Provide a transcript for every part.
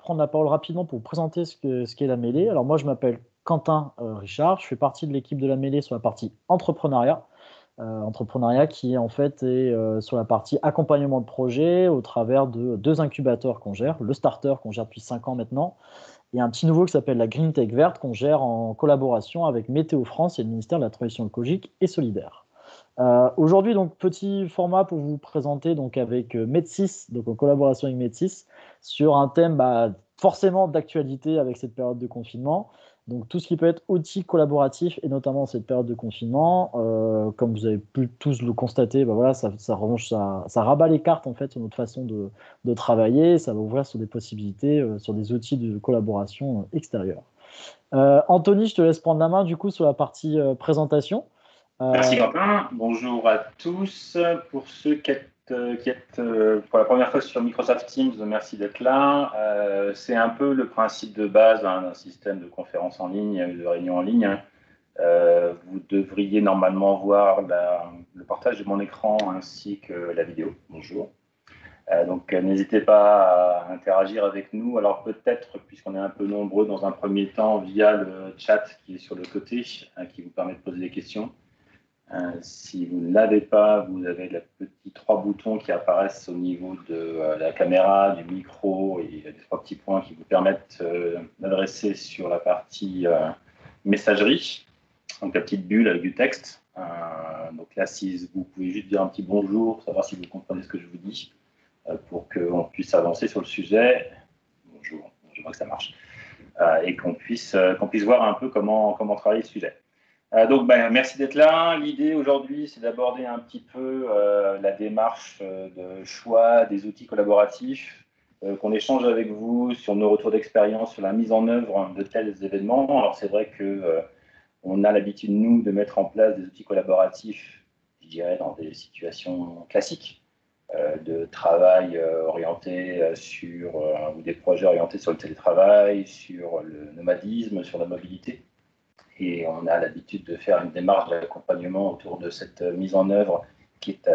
prendre la parole rapidement pour vous présenter ce qu'est la mêlée. Alors moi, je m'appelle Quentin Richard, je fais partie de l'équipe de la mêlée sur la partie entrepreneuriat. Entrepreneuriat qui en fait est sur la partie accompagnement de projet au travers de deux incubateurs qu'on gère, le Starter qu'on gère depuis 5 ans maintenant, et un petit nouveau qui s'appelle la Green Tech Verte qu'on gère en collaboration avec Météo France et le ministère de la Transition écologique et solidaire. Aujourd'hui, donc, petit format pour vous présenter donc, avec Med6, donc en collaboration avec Med6, sur un thème forcément d'actualité avec cette période de confinement. Donc, tout ce qui peut être outils collaboratifs, et notamment cette période de confinement, comme vous avez pu tous le constater, voilà, ça rabat les cartes en fait, sur notre façon de travailler, ça va ouvrir sur des possibilités, sur des outils de collaboration extérieure. Anthony, je te laisse prendre la main du coup sur la partie présentation. Merci Quentin, bonjour à tous. Pour ceux qui êtes pour la première fois sur Microsoft Teams, merci d'être là. C'est un peu le principe de base d'un système de conférence en ligne, de réunion en ligne. Vous devriez normalement voir le partage de mon écran ainsi que la vidéo. Bonjour. Donc n'hésitez pas à interagir avec nous. Alors peut-être, puisqu'on est un peu nombreux dans un premier temps, via le chat qui est sur le côté, qui vous permet de poser des questions. Si vous ne l'avez pas, vous avez les petits 3 boutons qui apparaissent au niveau de la caméra, du micro, et il y a des 3 petits points qui vous permettent d'adresser sur la partie messagerie, donc la petite bulle avec du texte. Donc là, si vous pouvez juste dire un petit bonjour, savoir si vous comprenez ce que je vous dis, pour qu'on puisse avancer sur le sujet. Bonjour, je vois que ça marche. Et qu'on puisse voir un peu comment travailler le sujet. Donc, merci d'être là. L'idée aujourd'hui, c'est d'aborder un petit peu la démarche de choix des outils collaboratifs, qu'on échange avec vous sur nos retours d'expérience, sur la mise en œuvre de tels événements. Alors, c'est vrai qu'on a l'habitude, nous, de mettre en place des outils collaboratifs, je dirais, dans des situations classiques de travail orienté ou des projets orientés sur le télétravail, sur le nomadisme, sur la mobilité. Et on a l'habitude de faire une démarche d'accompagnement autour de cette mise en œuvre qui est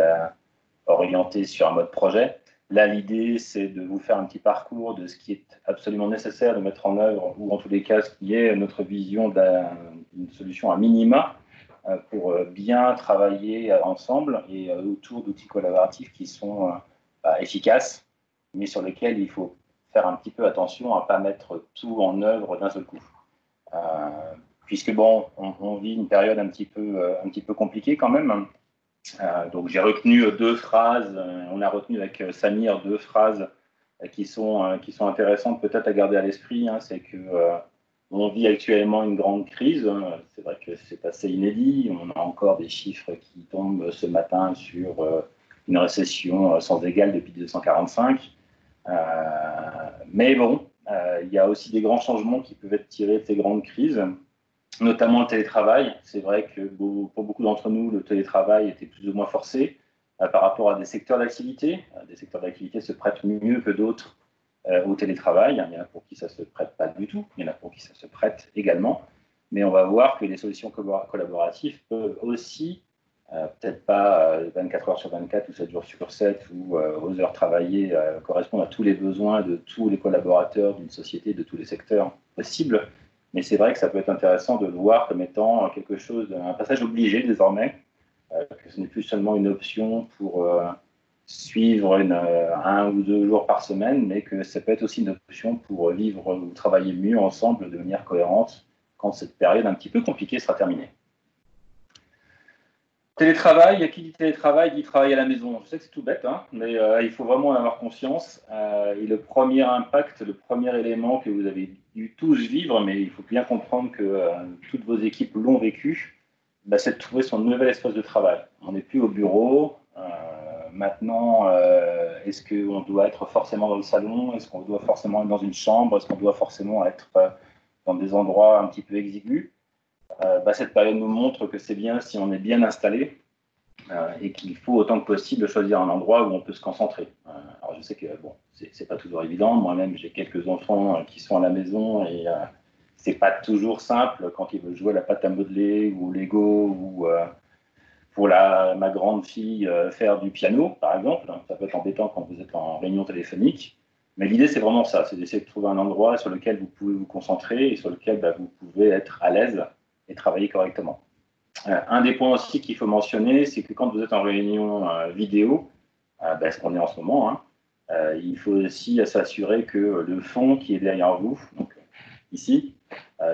orientée sur un mode projet. Là, l'idée, c'est de vous faire un petit parcours de ce qui est absolument nécessaire de mettre en œuvre, ou en tous les cas, ce qui est notre vision d'une solution à minima pour bien travailler ensemble et autour d'outils collaboratifs qui sont efficaces, mais sur lesquels il faut faire un petit peu attention à ne pas mettre tout en œuvre d'un seul coup. Puisque on vit une période un petit peu compliquée quand même. Donc j'ai retenu 2 phrases, on a retenu avec Samir 2 phrases qui sont intéressantes peut-être à garder à l'esprit. C'est que on vit actuellement une grande crise, c'est vrai que c'est assez inédit, on a encore des chiffres qui tombent ce matin sur une récession sans égale depuis 1945. Mais il y a aussi des grands changements qui peuvent être tirés de ces grandes crises, notamment le télétravail. C'est vrai que pour beaucoup d'entre nous, le télétravail était plus ou moins forcé par rapport à des secteurs d'activité. Des secteurs d'activité se prêtent mieux que d'autres au télétravail. Il y en a pour qui ça ne se prête pas du tout, il y en a pour qui ça se prête également. Mais on va voir que les solutions collaboratives peuvent aussi, peut-être pas 24 heures sur 24 ou 7 jours sur 7 ou aux heures travaillées, correspondre à tous les besoins de tous les collaborateurs d'une société, de tous les secteurs possibles. Mais c'est vrai que ça peut être intéressant de le voir comme étant quelque chose, un passage obligé désormais, que ce n'est plus seulement une option pour suivre 1 ou 2 jours par semaine, mais que ça peut être aussi une option pour vivre ou travailler mieux ensemble de manière cohérente quand cette période un petit peu compliquée sera terminée. Télétravail, qui dit télétravail dit travail à la maison. Je sais que c'est tout bête, mais il faut vraiment en avoir conscience. Et le premier impact, le premier élément que vous avez dû tous vivre, mais il faut bien comprendre que toutes vos équipes l'ont vécu, c'est de trouver son nouvel espace de travail. On n'est plus au bureau. Maintenant, est-ce qu'on doit être forcément dans le salon? Est-ce qu'on doit forcément être dans une chambre? Est-ce qu'on doit forcément être dans des endroits un petit peu exigus? Cette période nous montre que c'est bien si on est bien installé et qu'il faut autant que possible choisir un endroit où on peut se concentrer. Alors je sais que c'est pas toujours évident. Moi-même, j'ai quelques enfants qui sont à la maison et c'est pas toujours simple quand ils veulent jouer à la pâte à modeler ou au Lego ou pour ma grande fille faire du piano, par exemple. Ça peut être embêtant quand vous êtes en réunion téléphonique. Mais l'idée, c'est vraiment ça, c'est d'essayer de trouver un endroit sur lequel vous pouvez vous concentrer et sur lequel vous pouvez être à l'aise et travailler correctement. Un des points aussi qu'il faut mentionner, c'est que quand vous êtes en réunion vidéo, ce qu'on est en ce moment, il faut aussi s'assurer que le fond qui est derrière vous, donc ici,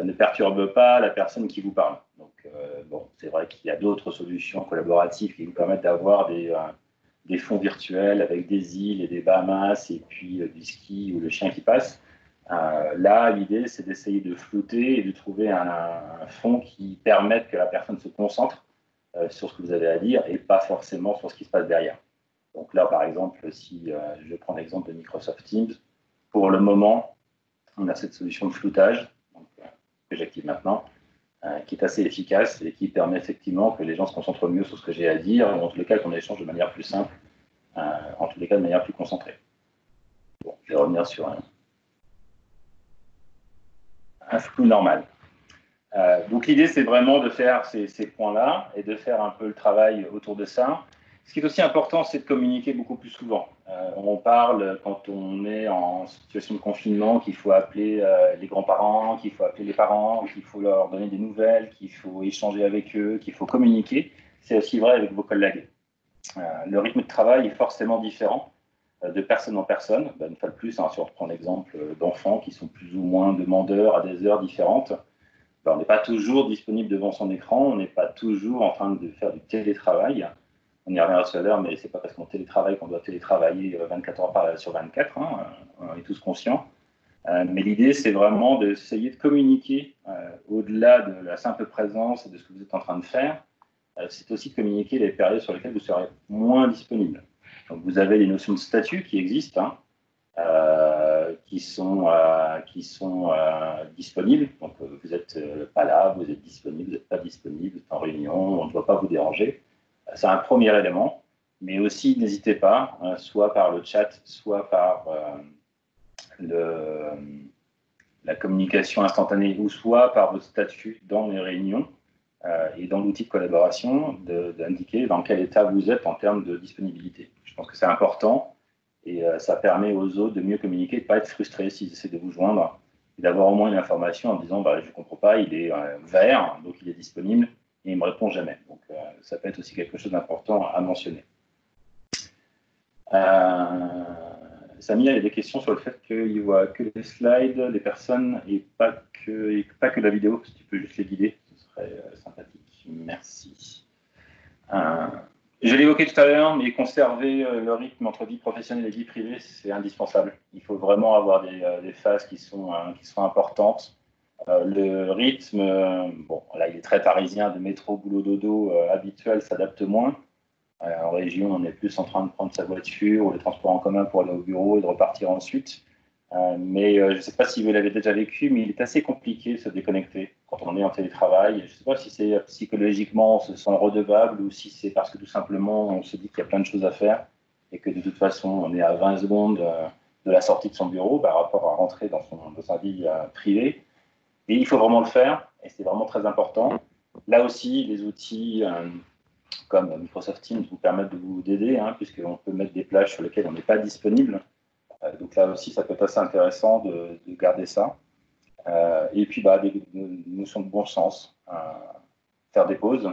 ne perturbe pas la personne qui vous parle. Donc, c'est vrai qu'il y a d'autres solutions collaboratives qui vous permettent d'avoir des fonds virtuels avec des îles et des Bahamas et puis du ski ou le chien qui passe. Là, l'idée, c'est d'essayer de flouter et de trouver un fond qui permette que la personne se concentre sur ce que vous avez à dire et pas forcément sur ce qui se passe derrière. Donc là, par exemple, si je prends l'exemple de Microsoft Teams, pour le moment, on a cette solution de floutage que j'active maintenant, qui est assez efficace et qui permet effectivement que les gens se concentrent mieux sur ce que j'ai à dire, ou en tous les cas qu'on échange de manière plus simple, en tous les cas de manière plus concentrée. Bon, je vais revenir sur un flou normal. Donc l'idée, c'est vraiment de faire ces points-là et de faire un peu le travail autour de ça. Ce qui est aussi important, c'est de communiquer beaucoup plus souvent. On parle, quand on est en situation de confinement, qu'il faut appeler les grands-parents, qu'il faut appeler les parents, qu'il faut leur donner des nouvelles, qu'il faut échanger avec eux, qu'il faut communiquer. C'est aussi vrai avec vos collègues. Le rythme de travail est forcément différent de personne en personne. Une fois de plus, si on reprend l'exemple d'enfants qui sont plus ou moins demandeurs à des heures différentes, on n'est pas toujours disponible devant son écran, on n'est pas toujours en train de faire du télétravail. On y reviendra tout à l'heure, mais ce n'est pas parce qu'on télétravaille qu'on doit télétravailler 24 heures sur 24, on est tous conscients. Mais l'idée, c'est vraiment d'essayer de communiquer au-delà de la simple présence et de ce que vous êtes en train de faire. C'est aussi de communiquer les périodes sur lesquelles vous serez moins disponible. Donc, vous avez les notions de statut qui existent, qui sont disponibles. Donc, vous n'êtes pas là, vous êtes disponible, vous n'êtes pas disponible, vous êtes en réunion, on ne doit pas vous déranger. C'est un premier élément, mais aussi n'hésitez pas, soit par le chat, soit par la communication instantanée, ou soit par votre statut dans les réunions et dans l'outil de collaboration, d'indiquer dans quel état vous êtes en termes de disponibilité. Je pense que c'est important et ça permet aux autres de mieux communiquer, de ne pas être frustrés s'ils essaient de vous joindre et d'avoir au moins une information en disant je ne comprends pas, il est vert, donc il est disponible et il ne me répond jamais. Donc ça peut être aussi quelque chose d'important à mentionner. Samia, il y a des questions sur le fait qu'il ne voit que les slides des personnes et pas que la vidéo. Si tu peux juste les guider, ce serait sympathique. Merci. Je l'ai évoqué tout à l'heure, mais conserver le rythme entre vie professionnelle et vie privée, c'est indispensable. Il faut vraiment avoir des phases qui sont importantes. Le rythme, là, il est très parisien, de métro, boulot, dodo habituel s'adapte moins. En région, on est plus en train de prendre sa voiture ou les transports en commun pour aller au bureau et de repartir ensuite. Mais je ne sais pas si vous l'avez déjà vécu, mais il est assez compliqué de se déconnecter quand on est en télétravail. Je ne sais pas si c'est psychologiquement on se sent redevable ou si c'est parce que tout simplement on se dit qu'il y a plein de choses à faire et que de toute façon on est à 20 secondes de la sortie de son bureau par rapport à rentrer dans sa vie privée. Et il faut vraiment le faire et c'est vraiment très important. Là aussi, les outils comme Microsoft Teams vous permettent d'aider, puisqu'on peut mettre des plages sur lesquelles on n'est pas disponible. Donc là aussi, ça peut être assez intéressant de garder ça. Et puis, des notions de bon sens. Faire des pauses.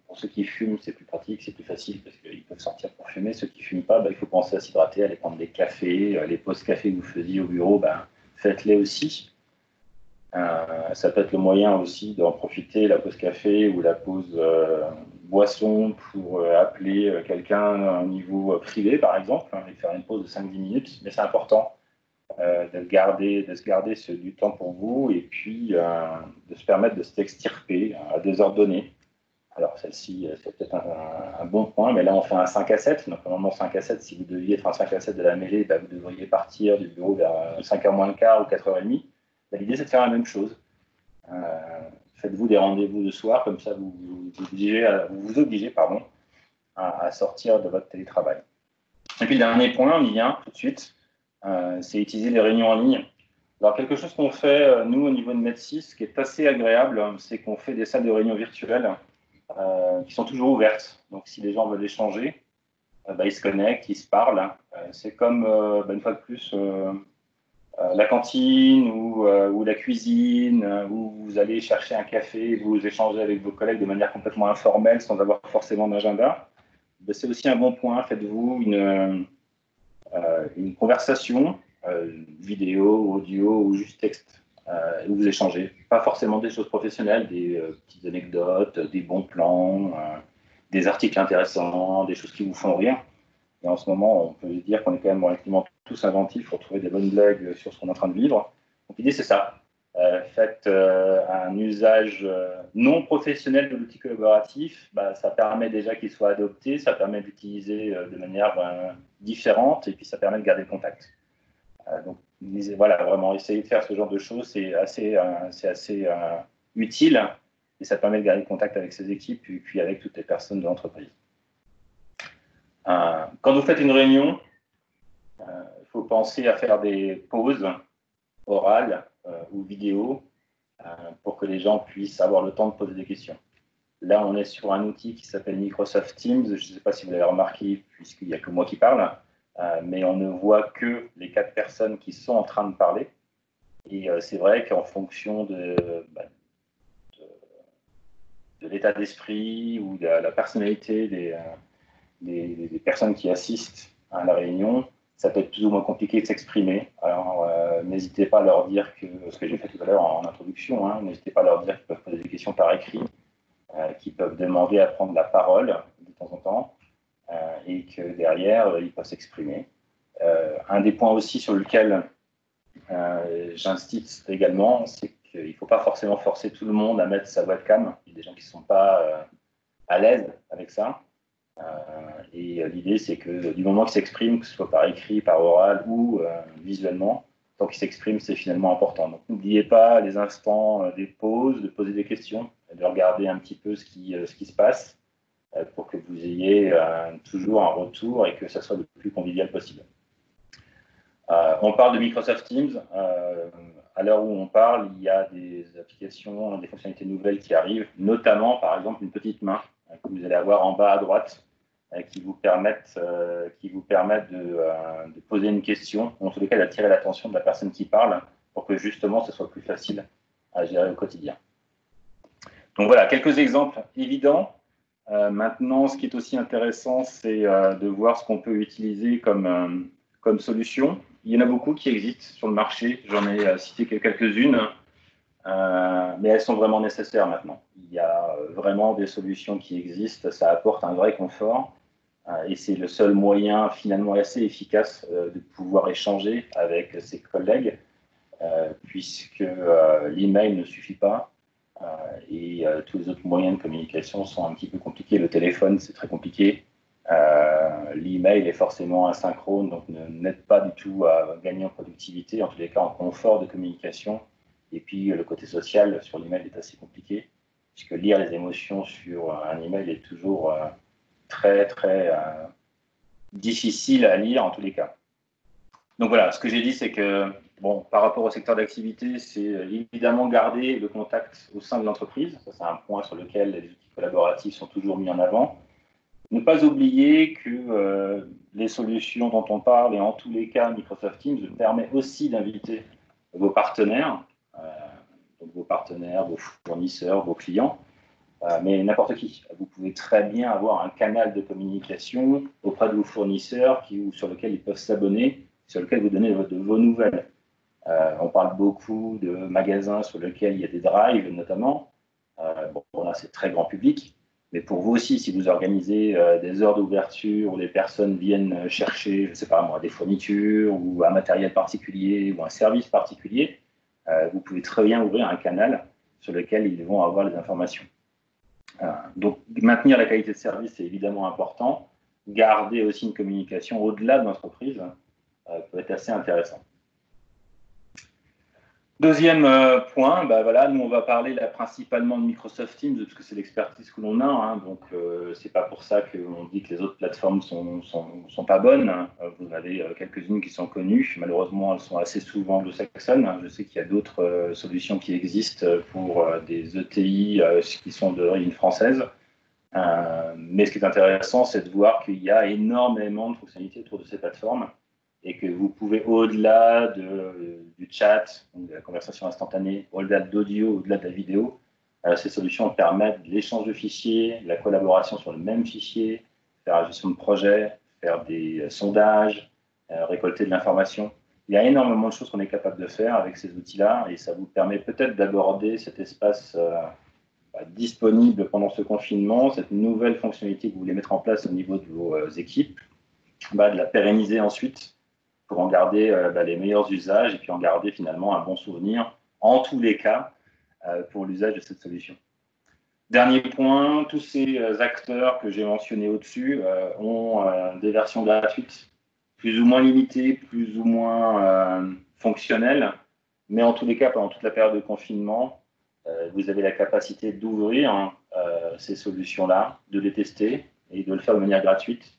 Pour ceux qui fument, c'est plus pratique, c'est plus facile parce qu'ils peuvent sortir pour fumer. Ceux qui ne fument pas, il faut penser à s'hydrater, aller prendre des cafés. Les pauses café que vous faisiez au bureau, faites-les aussi. Ça peut être le moyen aussi d'en profiter, la pause café ou la pause boisson pour appeler quelqu'un au niveau privé, par exemple, et faire une pause de 5-10 minutes. Mais c'est important de se garder du temps pour vous et puis de se permettre de s'extirper à des heures données. Alors, celle-ci, c'est peut-être un bon point, mais là, on fait un 5 à 7. Donc, normalement, 5 à 7, si vous deviez être un 5 à 7 de la mêlée, vous devriez partir du bureau vers 5h moins le quart ou 4h30. L'idée, c'est de faire la même chose. Faites-vous des rendez-vous de soir, comme ça vous vous obligez à sortir de votre télétravail. Et puis le dernier point, on y vient tout de suite, c'est utiliser les réunions en ligne. Alors quelque chose qu'on fait, nous, au niveau de Med6, qui est assez agréable, c'est qu'on fait des salles de réunion virtuelles qui sont toujours ouvertes. Donc si les gens veulent échanger, ils se connectent, ils se parlent. C'est comme, une fois de plus, la cantine ou la cuisine, où vous allez chercher un café, vous échangez avec vos collègues de manière complètement informelle, sans avoir forcément d'agenda. C'est aussi un bon point. Faites-vous une conversation, vidéo, audio ou juste texte, où vous échangez. Pas forcément des choses professionnelles, des petites anecdotes, des bons plans, des articles intéressants, des choses qui vous font rire. Et en ce moment, on peut dire qu'on est quand même relativement tous inventifs pour trouver des bonnes blagues sur ce qu'on est en train de vivre. Donc l'idée, c'est ça. Faites un usage non professionnel de l'outil collaboratif. Ça permet déjà qu'il soit adopté, ça permet d'utiliser de manière différente et puis ça permet de garder le contact. Donc voilà, vraiment essayer de faire ce genre de choses, c'est assez utile et ça permet de garder le contact avec ses équipes et puis avec toutes les personnes de l'entreprise. Quand vous faites une réunion, il faut penser à faire des pauses orales ou vidéo pour que les gens puissent avoir le temps de poser des questions. Là, on est sur un outil qui s'appelle Microsoft Teams. Je ne sais pas si vous l'avez remarqué, puisqu'il n'y a que moi qui parle, mais on ne voit que les 4 personnes qui sont en train de parler. Et c'est vrai qu'en fonction de l'état d'esprit ou de la personnalité des personnes qui assistent à la réunion, ça peut être plus ou moins compliqué de s'exprimer. Alors, n'hésitez pas à leur dire ce que j'ai fait tout à l'heure en introduction, n'hésitez pas à leur dire qu'ils peuvent poser des questions par écrit, qu'ils peuvent demander à prendre la parole de temps en temps, et que derrière, ils peuvent s'exprimer. Un des points aussi sur lequel j'insiste également, c'est qu'il ne faut pas forcément forcer tout le monde à mettre sa webcam. Il y a des gens qui ne sont pas à l'aise avec ça. Et l'idée, c'est que du moment qu'ils s'expriment, que ce soit par écrit, par oral ou visuellement, tant qu'ils s'expriment, c'est finalement important. Donc n'oubliez pas les instants des pauses, de poser des questions, de regarder un petit peu ce qui se passe pour que vous ayez toujours un retour et que ça soit le plus convivial possible. On parle de Microsoft Teams. À l'heure où on parle, il y a des applications, des fonctionnalités nouvelles qui arrivent, notamment, par exemple, une petite main que vous allez avoir en bas à droite qui vous permettent de poser une question, ou en tous les cas d'attirer l'attention de la personne qui parle pour que justement ce soit plus facile à gérer au quotidien. Donc voilà, quelques exemples évidents. Maintenant, ce qui est aussi intéressant, c'est de voir ce qu'on peut utiliser comme solution. Il y en a beaucoup qui existent sur le marché. J'en ai cité quelques-unes, mais elles sont vraiment nécessaires maintenant. Il y a vraiment des solutions qui existent. Ça apporte un vrai confort et c'est le seul moyen finalement assez efficace de pouvoir échanger avec ses collègues, puisque l'email ne suffit pas. Et tous les autres moyens de communication sont un petit peu compliqués. Le téléphone, c'est très compliqué. L'email est forcément asynchrone, donc n'aide pas du tout à gagner en productivité, en tous les cas en confort de communication. Et puis le côté social sur l'email est assez compliqué, puisque lire les émotions sur un email est toujours très difficile à lire en tous les cas. Donc voilà, ce que j'ai dit, c'est que par rapport au secteur d'activité, c'est évidemment garder le contact au sein de l'entreprise. Ça, c'est un point sur lequel les outils collaboratifs sont toujours mis en avant. Ne pas oublier que les solutions dont on parle, et en tous les cas, Microsoft Teams permet aussi d'inviter vos partenaires, vos fournisseurs, vos clients, mais n'importe qui. Vous pouvez très bien avoir un canal de communication auprès de vos fournisseurs sur lequel ils peuvent s'abonner, sur lequel vous donnez de vos nouvelles. On parle beaucoup de magasins sur lesquels il y a des drives, notamment. Là, c'est très grand public. Mais pour vous aussi, si vous organisez des heures d'ouverture où les personnes viennent chercher, je ne sais pas moi, des fournitures ou un matériel particulier ou un service particulier, vous pouvez très bien ouvrir un canal sur lequel ils vont avoir les informations. Donc, maintenir la qualité de service, c'est évidemment important. Garder aussi une communication au-delà de l'entreprise peut être assez intéressant. Deuxième point, nous on va parler là principalement de Microsoft Teams parce que c'est l'expertise que l'on a, donc c'est pas pour ça qu'on dit que les autres plateformes sont pas bonnes. Vous en avez quelques-unes qui sont connues, malheureusement elles sont assez souvent anglo-saxonnes. Je sais qu'il y a d'autres solutions qui existent pour des ETI qui sont d'origine française. Mais ce qui est intéressant, c'est de voir qu'il y a énormément de fonctionnalités autour de ces plateformes et que vous pouvez, au-delà du chat, de la conversation instantanée, au-delà de l'audio, au-delà de la vidéo, ces solutions permettent l'échange de fichiers, la collaboration sur le même fichier, faire la gestion de projet, faire des sondages, récolter de l'information. Il y a énormément de choses qu'on est capable de faire avec ces outils-là et ça vous permet peut-être d'aborder cet espace disponible pendant ce confinement, cette nouvelle fonctionnalité que vous voulez mettre en place au niveau de vos équipes, de la pérenniser ensuite pour en garder les meilleurs usages et puis en garder finalement un bon souvenir, en tous les cas, pour l'usage de cette solution. Dernier point, tous ces acteurs que j'ai mentionnés au-dessus ont des versions gratuites, plus ou moins limitées, plus ou moins fonctionnelles, mais en tous les cas, pendant toute la période de confinement, vous avez la capacité d'ouvrir ces solutions-là, de les tester et de le faire de manière gratuite.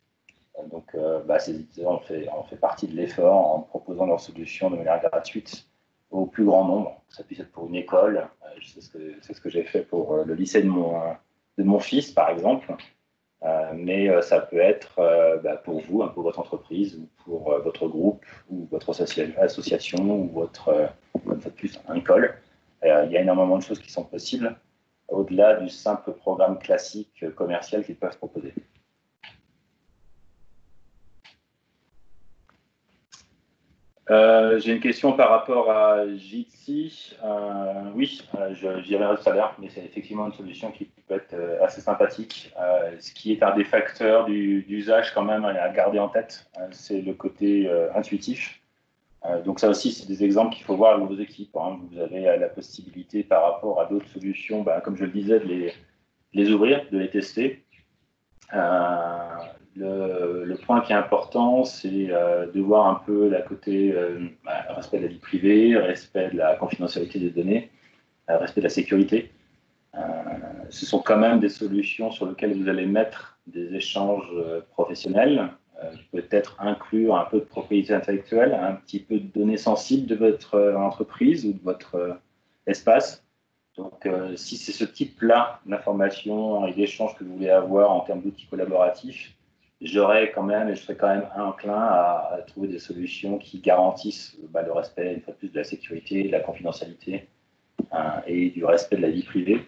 Donc, ces éditeurs ont fait partie de l'effort en proposant leurs solutions de manière gratuite au plus grand nombre. Ça puisse être pour une école, c'est ce que j'ai fait pour le lycée de mon fils, par exemple, mais ça peut être pour vous, pour votre entreprise, ou pour votre groupe, ou votre association, ou votre plus, une école. Il y a énormément de choses qui sont possibles, au-delà du simple programme classique commercial qu'ils peuvent proposer. J'ai une question par rapport à Jitsi. Oui, j'y reviendrai tout à l'heure, mais c'est effectivement une solution qui peut être assez sympathique. Ce qui est un des facteurs d'usage quand même à garder en tête, c'est le côté intuitif. Donc ça aussi, c'est des exemples qu'il faut voir avec vos équipes. Hein. Vous avez la possibilité par rapport à d'autres solutions, comme je le disais, de les ouvrir, de les tester. Le point qui est important, c'est de voir un peu la côté respect de la vie privée, respect de la confidentialité des données, respect de la sécurité. Ce sont quand même des solutions sur lesquelles vous allez mettre des échanges professionnels, peut-être inclure un peu de propriété intellectuelle, un petit peu de données sensibles de votre entreprise ou de votre espace. Donc, si c'est ce type-là d'information et d'échange que vous voulez avoir en termes d'outils collaboratifs, je serais quand même enclin à trouver des solutions qui garantissent le respect, une fois de plus, de la sécurité, de la confidentialité et du respect de la vie privée.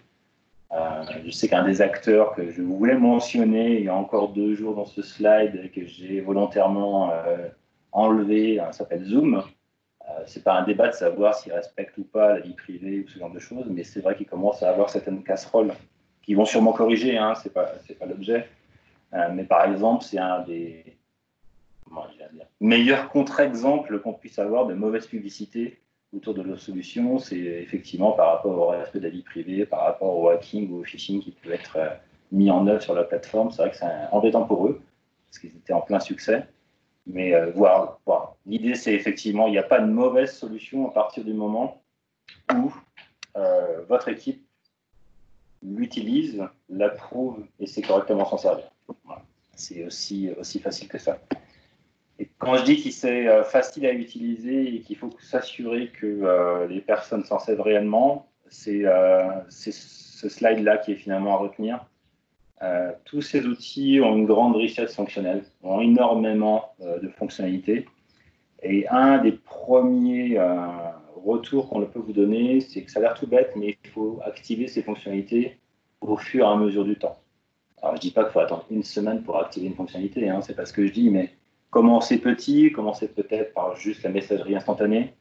Je sais qu'un des acteurs que je voulais mentionner il y a encore 2 jours dans ce slide, que j'ai volontairement enlevé, s'appelle Zoom. C'est pas un débat de savoir s'ils respectent ou pas la vie privée ou ce genre de choses, mais c'est vrai qu'ils commencent à avoir certaines casseroles qui vont sûrement corriger, c'est pas l'objet. Mais par exemple, c'est un des meilleurs contre-exemples qu'on puisse avoir de mauvaise publicité autour de nos solutions. C'est effectivement par rapport au respect de la vie privée, par rapport au hacking ou au phishing qui peut être mis en œuvre sur la plateforme. C'est vrai que c'est embêtant pour eux, parce qu'ils étaient en plein succès. Mais voir. L'idée, c'est effectivement, il n'y a pas de mauvaise solution à partir du moment où votre équipe l'utilise, l'approuve et sait correctement s'en servir. Voilà. C'est aussi facile que ça. Et quand je dis que c'est facile à utiliser et qu'il faut s'assurer que les personnes s'en servent réellement, c'est ce slide-là qui est finalement à retenir. Tous ces outils ont une grande richesse fonctionnelle, ont énormément de fonctionnalités. Et un des premiers retours qu'on peut vous donner, c'est que ça a l'air tout bête, mais il faut activer ces fonctionnalités au fur et à mesure du temps. Alors, je ne dis pas qu'il faut attendre 1 semaine pour activer une fonctionnalité, c'est pas ce que je dis, mais commencez petit, commencez peut-être par juste la messagerie instantanée,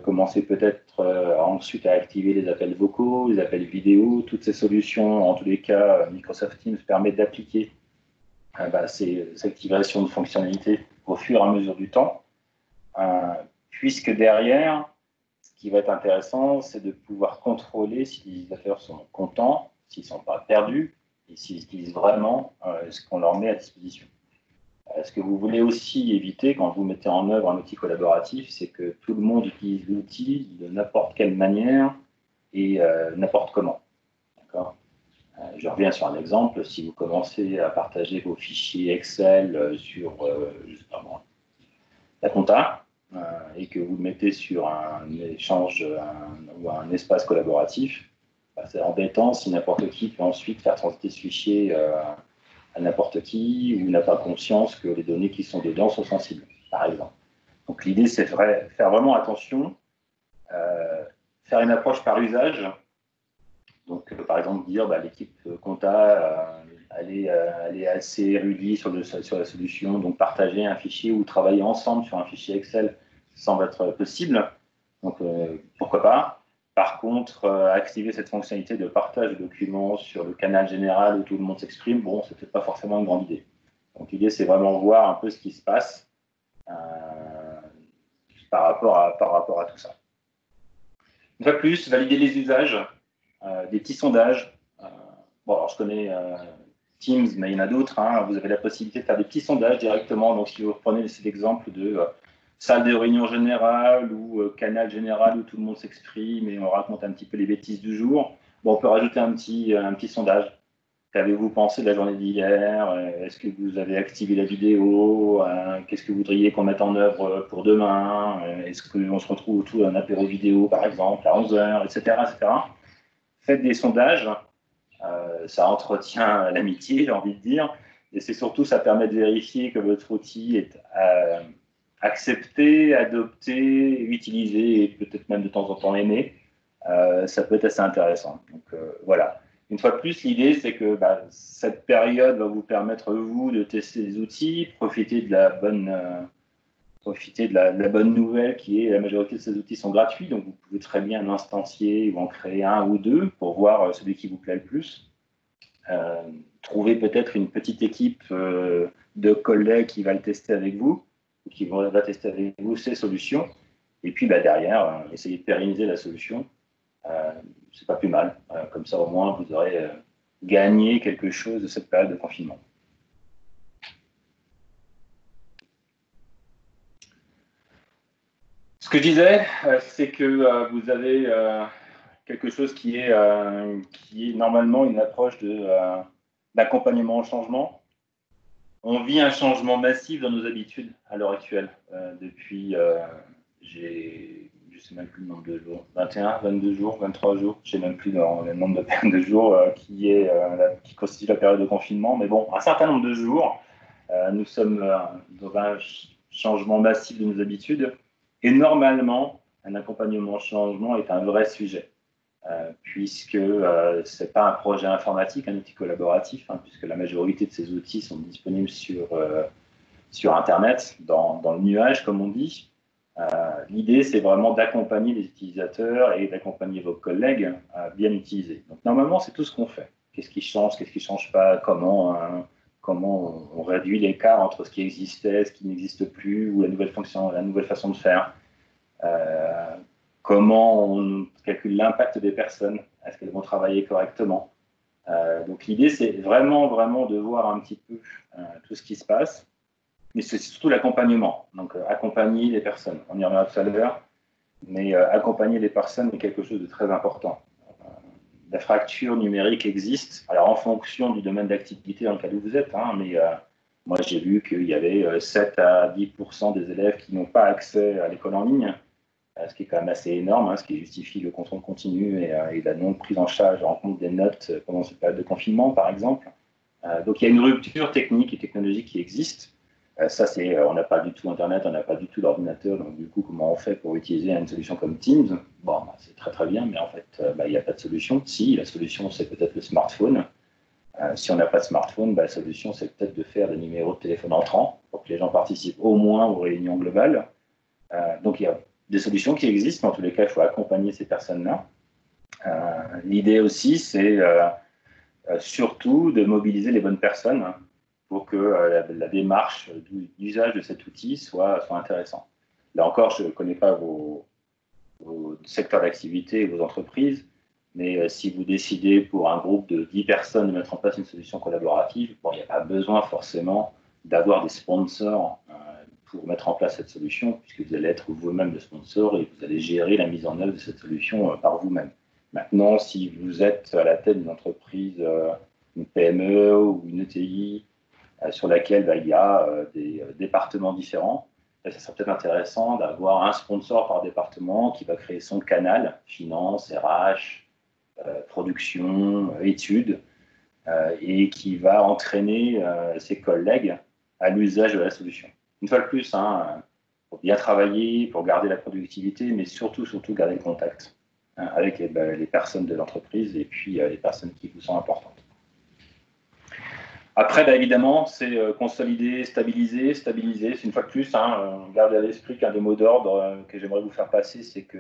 commencez peut-être ensuite à activer les appels vocaux, les appels vidéo. Toutes ces solutions, en tous les cas, Microsoft Teams permet d'appliquer ces activations de fonctionnalités au fur et à mesure du temps, puisque derrière, ce qui va être intéressant, c'est de pouvoir contrôler si les utilisateurs sont contents, s'ils ne sont pas perdus, et s'ils utilisent vraiment ce qu'on leur met à disposition. Ce que vous voulez aussi éviter quand vous mettez en œuvre un outil collaboratif, c'est que tout le monde utilise l'outil de n'importe quelle manière et n'importe comment. D'accord ? Je reviens sur un exemple. Si vous commencez à partager vos fichiers Excel sur la compta et que vous le mettez sur un échange ou un espace collaboratif, c'est embêtant si n'importe qui peut ensuite faire transiter ce fichier à n'importe qui ou n'a pas conscience que les données qui sont dedans sont sensibles, par exemple. Donc l'idée, c'est faire vraiment attention, faire une approche par usage. Donc, par exemple, dire l'équipe compta, elle est assez érudite sur la solution, donc partager un fichier ou travailler ensemble sur un fichier Excel semble être possible. Donc, pourquoi pas. Par contre, activer cette fonctionnalité de partage de documents sur le canal général où tout le monde s'exprime, bon, c'est peut-être pas forcément une grande idée. Donc, l'idée, c'est vraiment voir un peu ce qui se passe par rapport à tout ça. Une fois de plus, valider les usages, des petits sondages. Bon, alors je connais Teams, mais il y en a d'autres. Hein. Vous avez la possibilité de faire des petits sondages directement. Donc, si vous reprenez cet exemple de salle de réunion générale ou canal général où tout le monde s'exprime et on raconte un petit peu les bêtises du jour, bon, on peut rajouter un petit sondage. Qu'avez-vous pensé de la journée d'hier? Est-ce que vous avez activé la vidéo? Qu'est-ce que vous voudriez qu'on mette en œuvre pour demain? Est-ce qu'on se retrouve autour d'un apéro vidéo, par exemple, à 11 h, etc., etc. Faites des sondages. Ça entretient l'amitié, j'ai envie de dire. Et c'est surtout, ça permet de vérifier que votre outil est accepté, adopté, utilisé et peut-être même de temps en temps aimé. Ça peut être assez intéressant. Donc voilà. Une fois de plus, l'idée, c'est que cette période va vous permettre, vous, de tester des outils, profiter de la bonne nouvelle qui est la majorité de ces outils sont gratuits, donc vous pouvez très bien l'instancier ou en créer un ou deux pour voir celui qui vous plaît le plus. Trouver peut-être une petite équipe de collègues qui va le tester avec vous, ou qui va tester avec vous ces solutions, et puis derrière, essayer de pérenniser la solution. C'est pas plus mal. Comme ça, au moins, vous aurez gagné quelque chose de cette période de confinement. Ce que je disais, c'est que vous avez quelque chose qui est normalement une approche d'accompagnement au changement. On vit un changement massif dans nos habitudes à l'heure actuelle. Depuis, je ne sais même plus le nombre de jours, 21, 22 jours, 23 jours, je ne sais même plus le nombre de jours qui constitue la période de confinement. Mais bon, un certain nombre de jours, nous sommes dans un changement massif de nos habitudes. Et normalement, un accompagnement au changement est un vrai sujet, puisque ce n'est pas un projet informatique, un outil collaboratif, puisque la majorité de ces outils sont disponibles sur Internet, dans le nuage, comme on dit. L'idée, c'est vraiment d'accompagner les utilisateurs et d'accompagner vos collègues à bien utiliser. Donc, normalement, c'est tout ce qu'on fait. Qu'est-ce qui change, qu'est-ce qui ne change pas, comment on réduit l'écart entre ce qui existait, ce qui n'existe plus, ou la nouvelle façon de faire. Comment on calcule l'impact des personnes, est-ce qu'elles vont travailler correctement. Donc l'idée, c'est vraiment de voir un petit peu tout ce qui se passe, mais c'est surtout l'accompagnement. Donc accompagner les personnes, on y reviendra tout à l'heure, mais accompagner les personnes est quelque chose de très important. La fracture numérique existe, alors en fonction du domaine d'activité dans lequel vous êtes, mais moi j'ai vu qu'il y avait 7 à 10% des élèves qui n'ont pas accès à l'école en ligne, ce qui est quand même assez énorme, ce qui justifie le contrôle continu et la non prise en charge en compte des notes pendant cette période de confinement, par exemple. Donc il y a une rupture technique et technologique qui existe. Ça, on n'a pas du tout Internet, on n'a pas du tout l'ordinateur, donc du coup, comment on fait pour utiliser une solution comme Teams? Bon, c'est très très bien, mais en fait, il n'y a pas de solution. Si, la solution, c'est peut-être le smartphone. Si on n'a pas de smartphone, la solution, c'est peut-être de faire des numéros de téléphone entrants pour que les gens participent au moins aux réunions globales. Donc, il y a des solutions qui existent, mais en tous les cas, il faut accompagner ces personnes-là. L'idée aussi, c'est surtout de mobiliser les bonnes personnes pour que la démarche d'usage de cet outil soit intéressante. Là encore, je ne connais pas vos secteurs d'activité et vos entreprises, mais si vous décidez pour un groupe de 10 personnes de mettre en place une solution collaborative, il n'y a pas besoin forcément d'avoir des sponsors pour mettre en place cette solution, puisque vous allez être vous-même le sponsor et vous allez gérer la mise en œuvre de cette solution par vous-même. Maintenant, si vous êtes à la tête d'une entreprise, une PME ou une ETI, sur laquelle il y a des départements différents, ça serait peut-être intéressant d'avoir un sponsor par département qui va créer son canal, finance, RH, production, études, et qui va entraîner ses collègues à l'usage de la solution. Une fois de plus, pour bien travailler, pour garder la productivité, mais surtout garder le contact avec les personnes de l'entreprise et puis les personnes qui vous sont importantes. Après, évidemment, c'est consolider, stabiliser. C'est une fois de plus, garder à l'esprit qu'un des mots d'ordre que j'aimerais vous faire passer, c'est que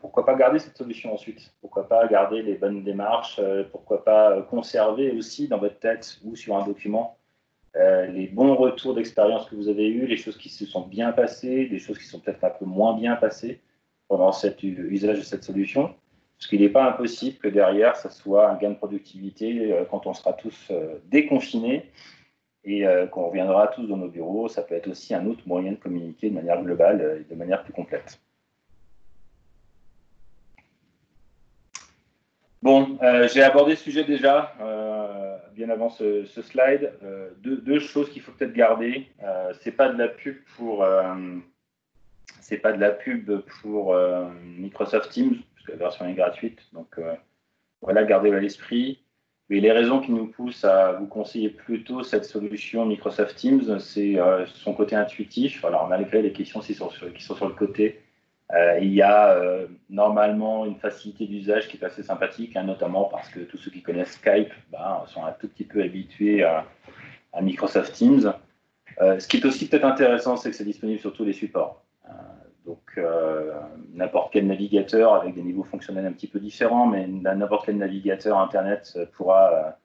pourquoi pas garder cette solution ensuite? Pourquoi pas garder les bonnes démarches? Pourquoi pas conserver aussi dans votre tête ou sur un document les bons retours d'expérience que vous avez eus, les choses qui se sont bien passées, des choses qui sont peut-être un peu moins bien passées pendant cet usage de cette solution? Parce qu'il n'est pas impossible que derrière, ça soit un gain de productivité quand on sera tous déconfinés et qu'on reviendra tous dans nos bureaux. Ça peut être aussi un autre moyen de communiquer de manière globale et de manière plus complète. Bon, j'ai abordé ce sujet déjà bien avant ce slide. Deux choses qu'il faut peut-être garder. C'est pas de la pub pour Microsoft Teams, la version est gratuite, donc voilà, gardez-le à l'esprit. Mais les raisons qui nous poussent à vous conseiller plutôt cette solution Microsoft Teams, c'est son côté intuitif. Alors, malgré les questions qui sont sur le côté, il y a normalement une facilité d'usage qui est assez sympathique, notamment parce que tous ceux qui connaissent Skype sont un tout petit peu habitués à Microsoft Teams. Ce qui est aussi peut-être intéressant, c'est que c'est disponible sur tous les supports. Donc, n'importe quel navigateur avec des niveaux fonctionnels un petit peu différents, mais n'importe quel navigateur Internet pourra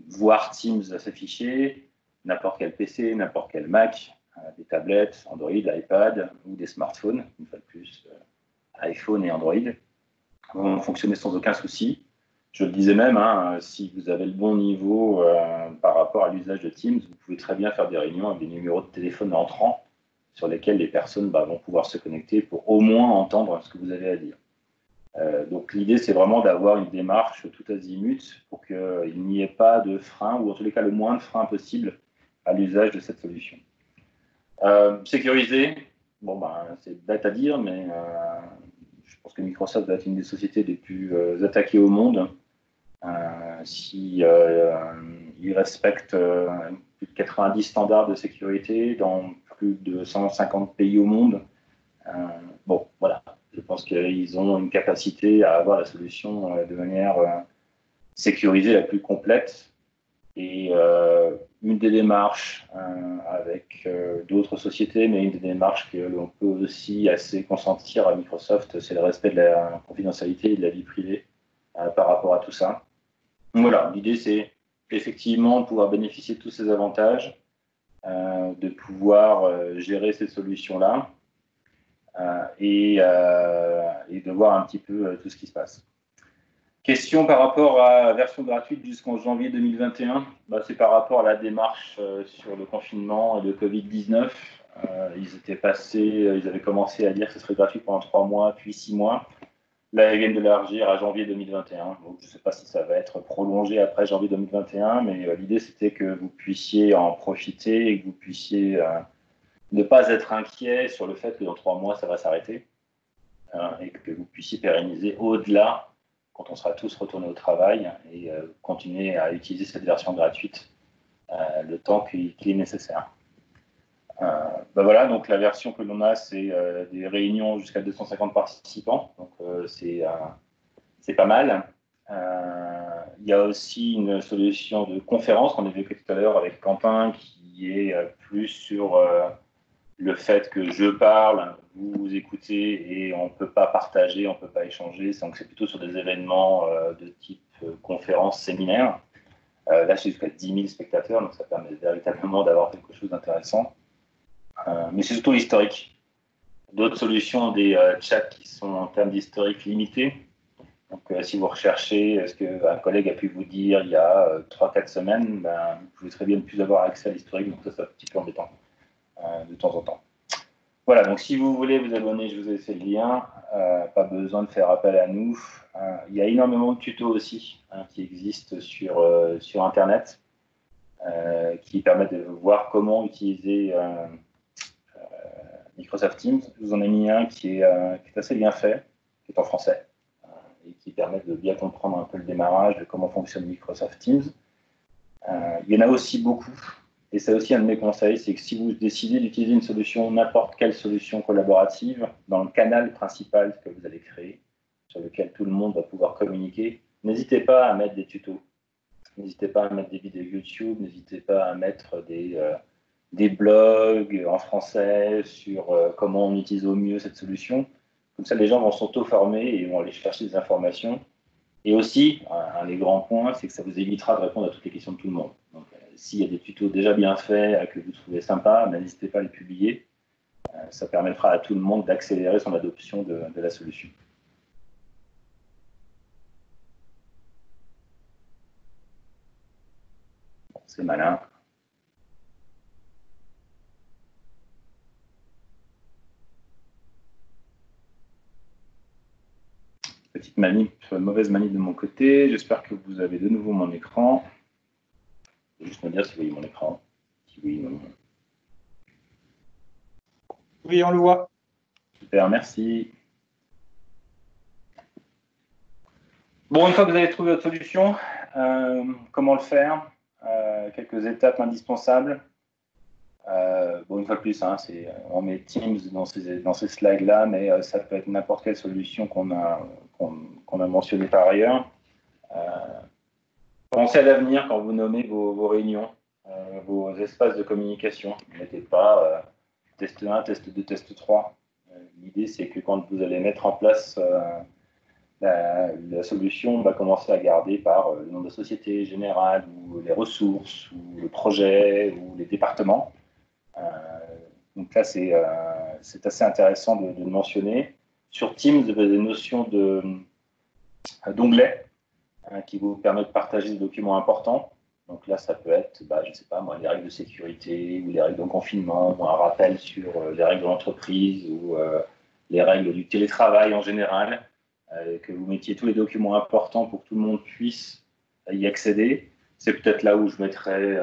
voir Teams s'afficher, n'importe quel PC, n'importe quel Mac, des tablettes, Android, iPad ou des smartphones, une fois de plus, iPhone et Android, vont fonctionner sans aucun souci. Je le disais même, si vous avez le bon niveau par rapport à l'usage de Teams, vous pouvez très bien faire des réunions avec des numéros de téléphone entrants sur lesquels les personnes vont pouvoir se connecter pour au moins entendre ce que vous avez à dire. Donc l'idée, c'est vraiment d'avoir une démarche tout azimut pour qu'il n'y ait pas de frein, ou en tous les cas le moins de frein possible à l'usage de cette solution. Sécuriser, c'est bête à dire, mais je pense que Microsoft va être une des sociétés les plus attaquées au monde. Si ils respectent plus de 90 standards de sécurité dans plus de 150 pays au monde. Voilà. Je pense qu'ils ont une capacité à avoir la solution de manière sécurisée la plus complète. Et une des démarches avec d'autres sociétés, mais une des démarches que l'on peut aussi assez consentir à Microsoft, c'est le respect de la confidentialité et de la vie privée par rapport à tout ça. Donc voilà, l'idée c'est effectivement pouvoir bénéficier de tous ces avantages, de pouvoir gérer ces solutions-là et de voir un petit peu tout ce qui se passe. Question par rapport à la version gratuite jusqu'en janvier 2021, c'est par rapport à la démarche sur le confinement et le Covid-19. Ils avaient commencé à dire que ce serait gratuit pendant 3 mois, puis 6 mois. Là, ils viennent de l'élargir à janvier 2021. Donc, je ne sais pas si ça va être prolongé après janvier 2021, mais l'idée, c'était que vous puissiez en profiter et que vous puissiez ne pas être inquiet sur le fait que dans 3 mois, ça va s'arrêter et que vous puissiez pérenniser au-delà quand on sera tous retournés au travail et continuer à utiliser cette version gratuite le temps qu'il est nécessaire. Voilà, donc la version que l'on a, c'est des réunions jusqu'à 250 participants, donc c'est pas mal. Il y a aussi une solution de conférence qu'on a évoquée tout à l'heure avec Quentin, qui est plus sur le fait que je parle, vous écoutez et on ne peut pas partager, on ne peut pas échanger, donc c'est plutôt sur des événements de type conférence, séminaire. Là, c'est jusqu'à 10 000 spectateurs, donc ça permet véritablement d'avoir quelque chose d'intéressant. Mais c'est surtout l'historique. D'autres solutions ont des chats qui sont en termes d'historique limités. Donc, si vous recherchez ce qu'un collègue a pu vous dire il y a 3-4 semaines, vous pouvez très bien ne plus avoir accès à l'historique, donc ça, c'est un petit peu embêtant de temps en temps. Voilà, donc si vous voulez vous abonner, je vous ai laissé le lien. Pas besoin de faire appel à nous. Il y a énormément de tutos aussi qui existent sur Internet qui permettent de voir comment utiliser Microsoft Teams. Je vous en ai mis un qui est assez bien fait, qui est en français et qui permettent de bien comprendre un peu le démarrage de comment fonctionne Microsoft Teams. Il y en a aussi beaucoup, et c'est aussi un de mes conseils, c'est que si vous décidez d'utiliser une solution, n'importe quelle solution collaborative, dans le canal principal que vous allez créer, sur lequel tout le monde va pouvoir communiquer, n'hésitez pas à mettre des tutos, n'hésitez pas à mettre des vidéos YouTube, n'hésitez pas à mettre des blogs en français sur comment on utilise au mieux cette solution. Comme ça, les gens vont s'auto-former et vont aller chercher des informations. Et aussi, un des grands points, c'est que ça vous évitera de répondre à toutes les questions de tout le monde. Donc, s'il y a des tutos déjà bien faits que vous trouvez sympas, n'hésitez pas à les publier. Ça permettra à tout le monde d'accélérer son adoption de la solution. Bon, c'est malin. Petite manip, mauvaise manip de mon côté. J'espère que vous avez de nouveau mon écran. Je vais juste me dire si vous voyez mon écran. Si oui, non. Oui, on le voit. Super, merci. Bon, une fois que vous avez trouvé votre solution, comment le faire? Quelques étapes indispensables. Bon, une fois de plus, hein, on met Teams dans ces slides-là, mais ça peut être n'importe quelle solution qu'on a mentionnée par ailleurs. Pensez à l'avenir quand vous nommez vos réunions, vos espaces de communication. Ne mettez pas test 1, test 2, test 3. L'idée, c'est que quand vous allez mettre en place la solution, on va commencer à garder par le nom de la société générale, ou les ressources, ou le projet, ou les départements. Donc là, c'est assez intéressant de le mentionner. Sur Teams, vous avez des notions d'onglets qui vous permettent de partager des documents importants. Donc là, ça peut être, je ne sais pas moi, les règles de sécurité, ou les règles de confinement, ou un rappel sur les règles de l'entreprise, ou les règles du télétravail en général, que vous mettiez tous les documents importants pour que tout le monde puisse y accéder. C'est peut-être là où je mettrai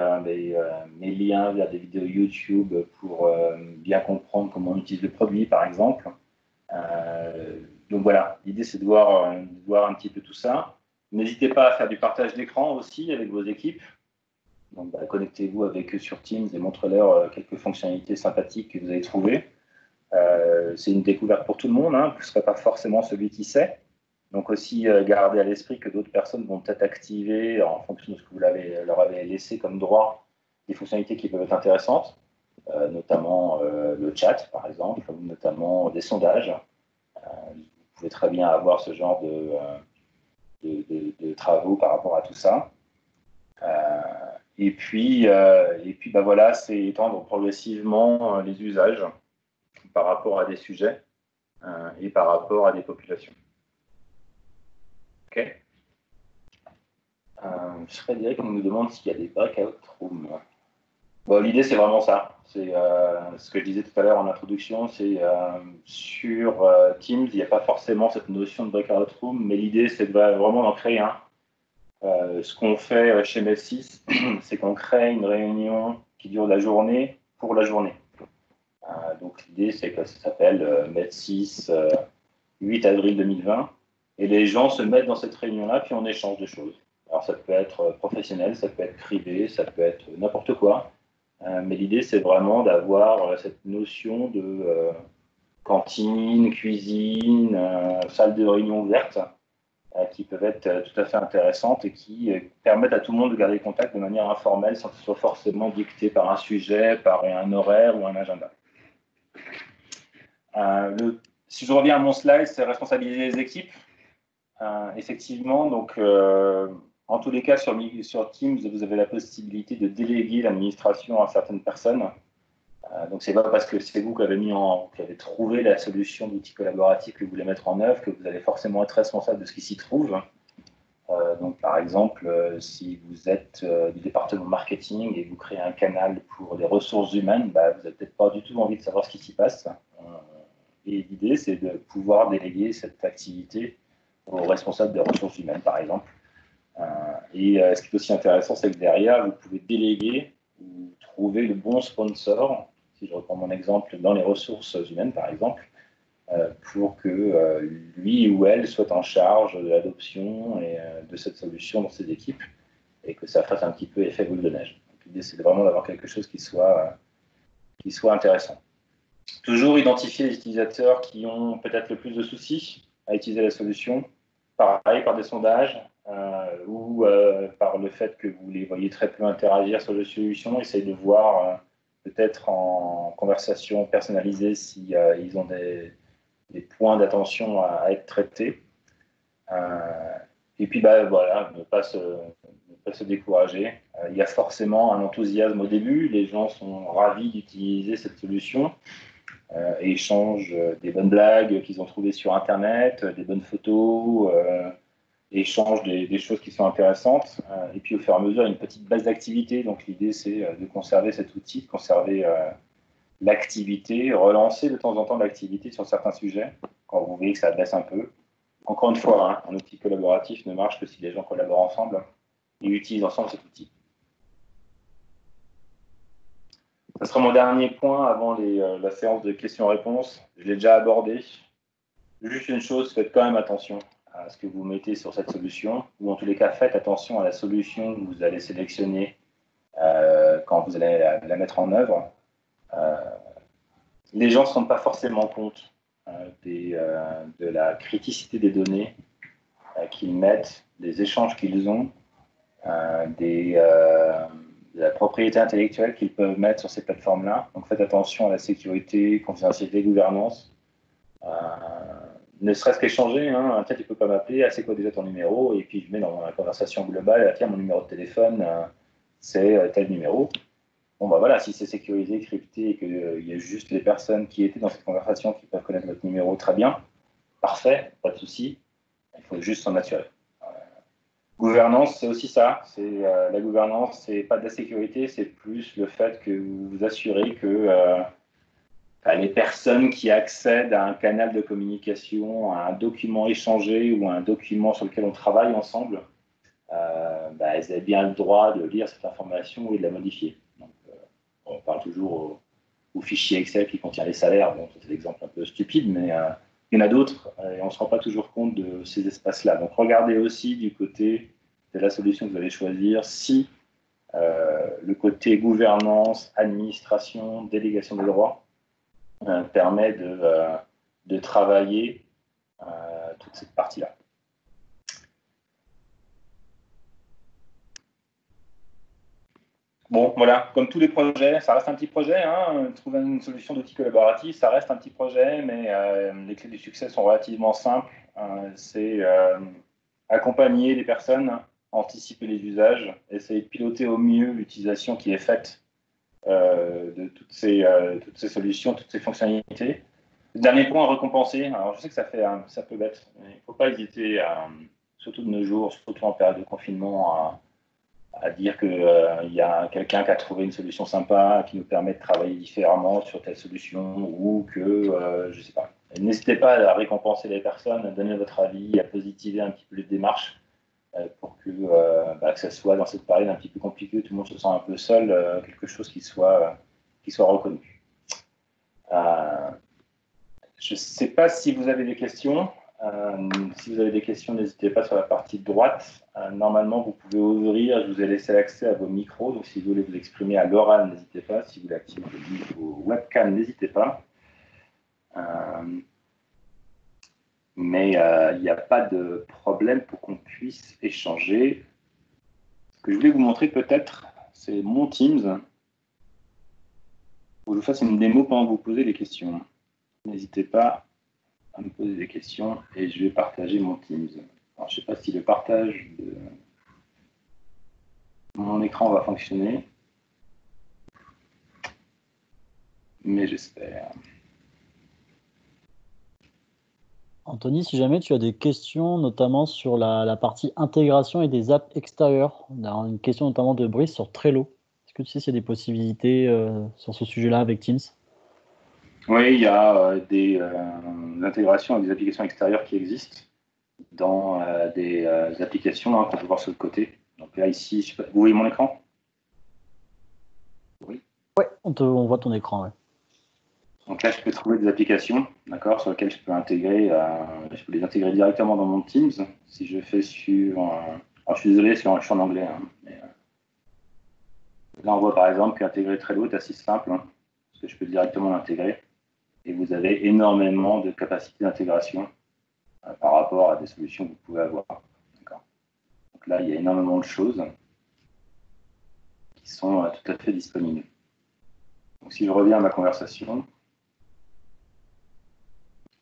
mes liens vers des vidéos YouTube pour bien comprendre comment on utilise le produit, par exemple. Donc voilà, l'idée, c'est de voir un petit peu tout ça. N'hésitez pas à faire du partage d'écran aussi avec vos équipes. Donc, connectez-vous avec eux sur Teams et montrez-leur quelques fonctionnalités sympathiques que vous avez trouvées. C'est une découverte pour tout le monde, hein. Vous ne serez pas forcément celui qui sait. Donc aussi, gardez à l'esprit que d'autres personnes vont peut-être activer, en fonction de ce que vous leur avez laissé comme droit, des fonctionnalités qui peuvent être intéressantes, notamment le chat, par exemple, ou notamment des sondages. Vous pouvez très bien avoir ce genre de travaux par rapport à tout ça. Et puis voilà, c'est étendre progressivement les usages par rapport à des sujets et par rapport à des populations. Ok. Frédéric nous demande s'il y a des breakout rooms. Bon, l'idée, c'est vraiment ça. C'est ce que je disais tout à l'heure en introduction, c'est sur Teams, il n'y a pas forcément cette notion de breakout room, mais l'idée, c'est vraiment d'en créer un. Ce qu'on fait chez Med6, c'est qu'on crée une réunion qui dure la journée pour la journée. Donc l'idée, c'est que ça s'appelle Med6 8 avril 2020, et les gens se mettent dans cette réunion-là, puis on échange des choses. Alors ça peut être professionnel, ça peut être privé, ça peut être n'importe quoi, mais l'idée, c'est vraiment d'avoir cette notion de cantine, cuisine, salle de réunion ouverte, qui peuvent être tout à fait intéressantes et qui permettent à tout le monde de garder contact de manière informelle sans que ce soit forcément dicté par un sujet, par un horaire ou un agenda. Si je reviens à mon slide, c'est responsabiliser les équipes. Effectivement, donc en tous les cas sur Teams, vous avez la possibilité de déléguer l'administration à certaines personnes. Donc c'est pas parce que c'est vous qui avez trouvé la solution d'outil collaboratif que vous voulez mettre en œuvre que vous allez forcément être responsable de ce qui s'y trouve. Donc par exemple, si vous êtes du département marketing et vous créez un canal pour les ressources humaines, vous n'avez peut-être pas du tout envie de savoir ce qui s'y passe. Et l'idée, c'est de pouvoir déléguer cette activité aux responsables des ressources humaines, par exemple. Et ce qui est aussi intéressant, c'est que derrière, vous pouvez déléguer ou trouver le bon sponsor. Si je reprends mon exemple dans les ressources humaines, par exemple, pour que lui ou elle soit en charge de l'adoption et de cette solution dans ses équipes et que ça fasse un petit peu effet boule de neige. Donc, l'idée, c'est vraiment d'avoir quelque chose qui soit intéressant. Toujours identifier les utilisateurs qui ont peut-être le plus de soucis à utiliser la solution, pareil par des sondages ou par le fait que vous les voyez très peu interagir sur la solution, essayez de voir peut-être en conversation personnalisée si ils ont des points d'attention à être traités. Et puis voilà, ne pas se décourager. Il y a forcément un enthousiasme au début, les gens sont ravis d'utiliser cette solution. Échangent des bonnes blagues qu'ils ont trouvées sur Internet, des bonnes photos, échangent des choses qui sont intéressantes. Et puis, au fur et à mesure, il y a une petite base d'activité. Donc, l'idée, c'est de conserver cet outil, de conserver l'activité, relancer de temps en temps l'activité sur certains sujets, quand vous voyez que ça baisse un peu. Encore une fois, un outil collaboratif ne marche que si les gens collaborent ensemble et utilisent ensemble cet outil. Ce sera mon dernier point avant la séance de questions-réponses. Je l'ai déjà abordé. Juste une chose, faites quand même attention à ce que vous mettez sur cette solution, ou en tous les cas, faites attention à la solution que vous allez sélectionner quand vous allez la mettre en œuvre. Les gens ne se rendent pas forcément compte de la criticité des données qu'ils mettent, des échanges qu'ils ont, de la propriété intellectuelle qu'ils peuvent mettre sur ces plateformes-là. Donc faites attention à la sécurité, confidentialité, gouvernance. Ne serait-ce qu'échanger, tiens, tu peux pas m'appeler, c'est quoi déjà ton numéro? Et puis je mets dans la conversation globale, tiens, mon numéro de téléphone, c'est tel numéro. Bon, voilà, si c'est sécurisé, crypté, et qu'il y a juste les personnes qui étaient dans cette conversation qui peuvent connaître votre numéro, très bien, parfait, pas de souci, il faut juste s'en assurer. Gouvernance, c'est aussi ça. La gouvernance, c'est pas de la sécurité, c'est plus le fait que vous vous assurez que les personnes qui accèdent à un canal de communication, à un document échangé ou à un document sur lequel on travaille ensemble, elles aient bien le droit de lire cette information et de la modifier. Donc, on parle toujours au fichier Excel qui contient les salaires. Bon, c'est l'exemple un peu stupide, mais il y en a d'autres et on ne se rend pas toujours compte de ces espaces-là. Donc, regardez aussi du côté de la solution que vous allez choisir si le côté gouvernance, administration, délégation des droits permet de travailler toute cette partie-là. Bon, voilà, comme tous les projets, ça reste un petit projet. Trouver une solution d'outil collaboratif, ça reste un petit projet, mais les clés du succès sont relativement simples. C'est accompagner les personnes, anticiper les usages, essayer de piloter au mieux l'utilisation qui est faite de toutes ces solutions, toutes ces fonctionnalités. Le dernier point à récompenser, alors je sais que ça peut bête, mais il ne faut pas hésiter, surtout de nos jours, surtout en période de confinement, à dire qu'il y a quelqu'un qui a trouvé une solution sympa qui nous permet de travailler différemment sur telle solution ou que, je ne sais pas. N'hésitez pas à récompenser les personnes, à donner votre avis, à positiver un petit peu les démarches pour que ça soit dans cette période un petit peu compliquée, tout le monde se sent un peu seul, quelque chose qui soit reconnu. Je ne sais pas si vous avez des questions. Si vous avez des questions, n'hésitez pas sur la partie droite. Normalement, vous pouvez ouvrir. Je vous ai laissé l'accès à vos micros. Donc, si vous voulez vous exprimer à l'oral, n'hésitez pas. Si vous voulez activer vos webcams, n'hésitez pas. Mais il n'y a pas de problème pour qu'on puisse échanger. Ce que je voulais vous montrer peut-être, c'est mon Teams. Où je vous fasse une démo pendant que vous posez des questions. N'hésitez pas à me poser des questions et je vais partager mon Teams. Alors, je ne sais pas si le partage de mon écran va fonctionner, mais j'espère. Anthony, si jamais tu as des questions, notamment sur la partie intégration et des apps extérieures, on a une question notamment de Brice sur Trello. Est-ce que tu sais s'il y a des possibilités sur ce sujet-là avec Teams? Oui, il y a des intégrations avec des applications extérieures qui existent dans des applications qu'on peut voir sur le côté. Donc là, ici, vous voyez mon écran? Oui. Ouais, on voit ton écran, ouais. Donc là, je peux trouver des applications, d'accord, sur lesquelles je peux les intégrer directement dans mon Teams. Si je fais sur, alors je suis désolé, je suis en anglais, hein, mais là on voit par exemple qu'intégrer Trello est assez simple, hein, parce que je peux directement l'intégrer. Et vous avez énormément de capacités d'intégration par rapport à des solutions que vous pouvez avoir. D'accord. Donc là, il y a énormément de choses qui sont tout à fait disponibles. Donc si je reviens à ma conversation,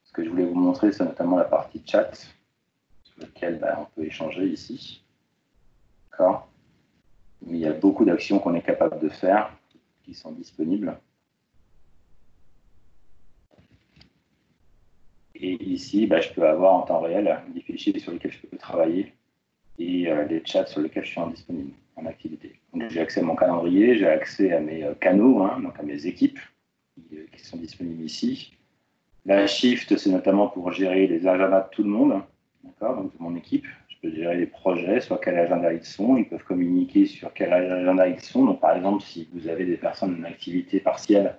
ce que je voulais vous montrer, c'est notamment la partie chat, sur laquelle on peut échanger ici. D'accord. Mais il y a beaucoup d'actions qu'on est capable de faire qui sont disponibles. Et ici, je peux avoir en temps réel des fichiers sur lesquels je peux travailler et les chats sur lesquels je suis disponible en activité. Donc, j'ai accès à mon calendrier, j'ai accès à mes canaux, donc à mes équipes qui sont disponibles ici. La Shift, c'est notamment pour gérer les agendas de tout le monde, d'accord, donc de mon équipe. Je peux gérer les projets, soit quel agenda ils sont, ils peuvent communiquer sur quel agenda ils sont. Donc, par exemple, si vous avez des personnes en activité partielle,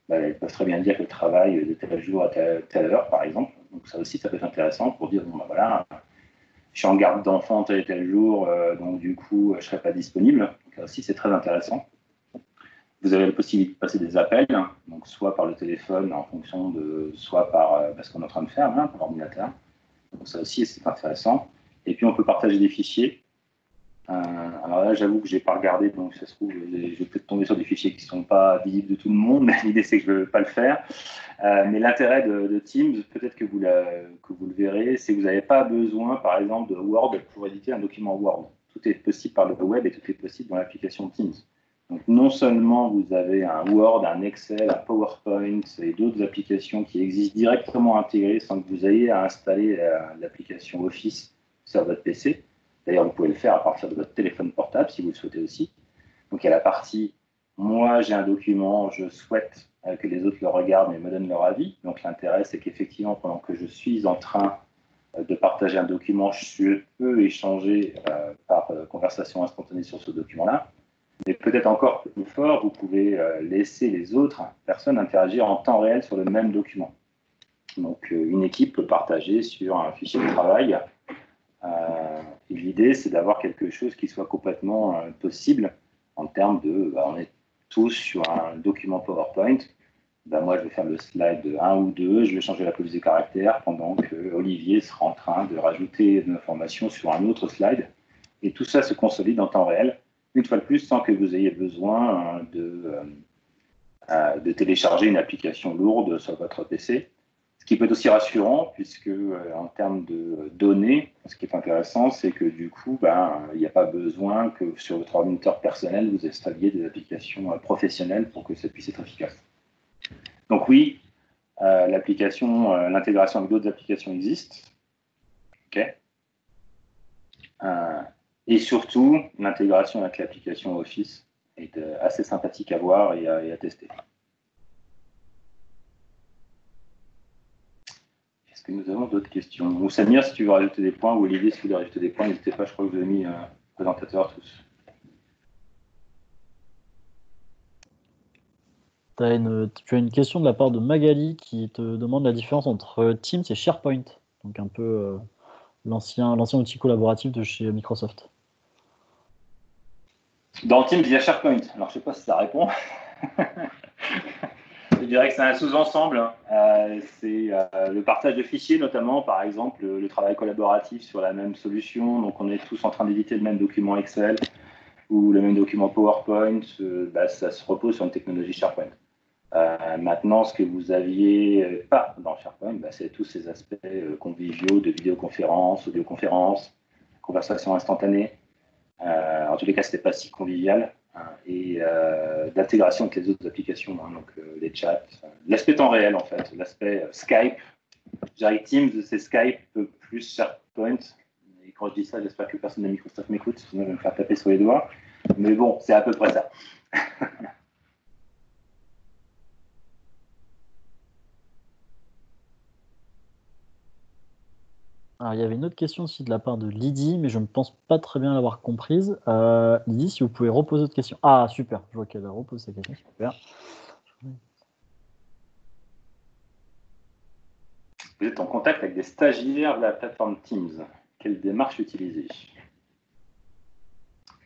elles peuvent très bien dire que le travail de tel jour à telle heure, par exemple. Donc, ça aussi, ça peut être intéressant pour dire, bon, voilà, je suis en garde d'enfant tel et tel jour, donc du coup, je ne serai pas disponible. Donc, là aussi, c'est très intéressant. Vous avez la possibilité de passer des appels, donc soit par le téléphone, en fonction de, soit par ce qu'on est en train de faire, par ordinateur. Donc ça aussi, c'est intéressant. Et puis, on peut partager des fichiers. Alors là, j'avoue que je n'ai pas regardé, donc ça se trouve, je vais peut-être tomber sur des fichiers qui ne sont pas visibles de tout le monde, mais l'idée, c'est que je ne veux pas le faire. Mais l'intérêt de Teams, peut-être que vous le verrez, c'est que vous n'avez pas besoin, par exemple, de Word pour éditer un document Word. Tout est possible par le web et tout est possible dans l'application Teams. Donc, non seulement vous avez un Word, un Excel, un PowerPoint et d'autres applications qui existent directement intégrées sans que vous ayez à installer l'application Office sur votre PC. D'ailleurs, vous pouvez le faire à partir de votre téléphone portable si vous le souhaitez aussi. Donc, il y a la partie « Moi, j'ai un document, je souhaite que les autres le regardent et me donnent leur avis. » Donc, l'intérêt, c'est qu'effectivement, pendant que je suis en train de partager un document, je peux échanger par conversation instantanée sur ce document-là. Mais peut-être encore plus fort, vous pouvez laisser les autres personnes interagir en temps réel sur le même document. Donc, une équipe peut partager sur un fichier de travail. Et l'idée, c'est d'avoir quelque chose qui soit complètement possible en termes de, on est tous sur un document PowerPoint. Moi, je vais faire le slide 1 ou 2, je vais changer la police des caractères pendant que Olivier sera en train de rajouter de l'information sur un autre slide. Et tout ça se consolide en temps réel, une fois de plus, sans que vous ayez besoin de télécharger une application lourde sur votre PC. Ce qui peut être aussi rassurant, puisque en termes de données, ce qui est intéressant, c'est que du coup, il n'y a pas besoin que sur votre ordinateur personnel, vous installiez des applications professionnelles pour que ça puisse être efficace. Donc oui, l'intégration avec d'autres applications existe. Okay. Et surtout, l'intégration avec l'application Office est assez sympathique à voir et à tester. Est-ce que nous avons d'autres questions? Ou Samir, si tu veux rajouter des points, ou Olivier, si tu veux rajouter des points, n'hésitez pas, je crois que vous avez mis présentateur tous. Tu as une question de la part de Magali qui te demande la différence entre Teams et SharePoint. Donc un peu l'ancien outil collaboratif de chez Microsoft. Dans Teams, il y a SharePoint. Alors, je ne sais pas si ça répond. Je dirais que c'est un sous-ensemble. C'est le partage de fichiers, notamment, par exemple, le travail collaboratif sur la même solution. Donc, on est tous en train d'éditer le même document Excel ou le même document PowerPoint. Ça se repose sur une technologie SharePoint. Maintenant, ce que vous aviez pas dans SharePoint, c'est tous ces aspects conviviaux de vidéoconférence, audioconférence, conversation instantanée. En tous les cas, ce n'était pas si convivial. Et d'intégration avec les autres applications, donc les chats, l'aspect temps réel en fait, l'aspect Skype. J'arrive Teams, c'est Skype plus SharePoint. Et quand je dis ça, j'espère que personne de Microsoft m'écoute, sinon je vais me faire taper sur les doigts. Mais bon, c'est à peu près ça. Alors, il y avait une autre question aussi de la part de Lydie, mais je ne pense pas très bien l'avoir comprise. Lydie, si vous pouvez reposer votre question. Ah, super, je vois qu'elle a reposé sa question, super. Vous êtes en contact avec des stagiaires de la plateforme Teams. Quelle démarche utiliser?